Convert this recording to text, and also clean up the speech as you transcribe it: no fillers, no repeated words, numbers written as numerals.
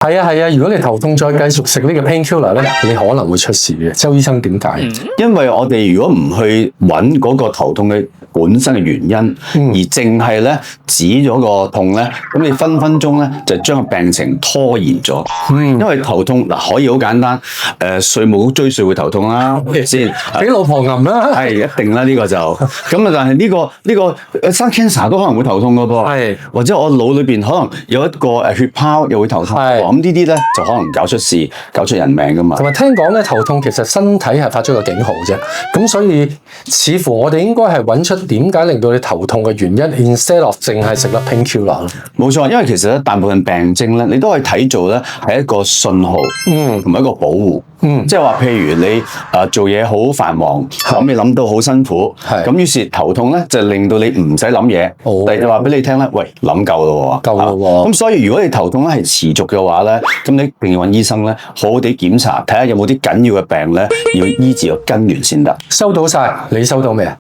係啊係啊，如果你頭痛再繼續食呢個 painkiller 咧，你可能會出事嘅。周醫生點解？因為我哋如果唔去揾嗰個頭痛嘅本身嘅原因，而淨係咧止咗個痛咧，咁你分分鐘咧就將個病情拖延咗。因為頭痛嗱可以好簡單，稅務局追稅會頭痛啦，係咪先？俾老婆揞啦，係一定啦，呢個就咁啊！但係呢個生 cancer 都可能會頭痛噶噃，係或者我腦裏邊可能有一個血泡又會頭痛，咁呢啲咧就可能搞出事、搞出人命噶嘛。同埋聽講咧，頭痛其實身體係發出個警號啫，咁所以似乎我哋應該係揾出點解令到你頭痛嘅原因 ，instead of 淨係食粒 painkiller 咯。冇錯，因為其實咧大部分病症咧，你都可以睇做咧係一個信號，同埋一個保護。即係話，譬如你做嘢好繁忙，咁你諗到好辛苦，咁於是頭痛咧就令到你唔使諗嘢，第二就話俾你聽咧，喂諗夠咯喎，夠咯喎。咁所以如果你頭痛咧係持續嘅話咧，咁你一定要揾醫生咧，好好地檢查，睇下有冇啲緊要嘅病咧，要醫治個根源先得。收到晒，你收到未啊？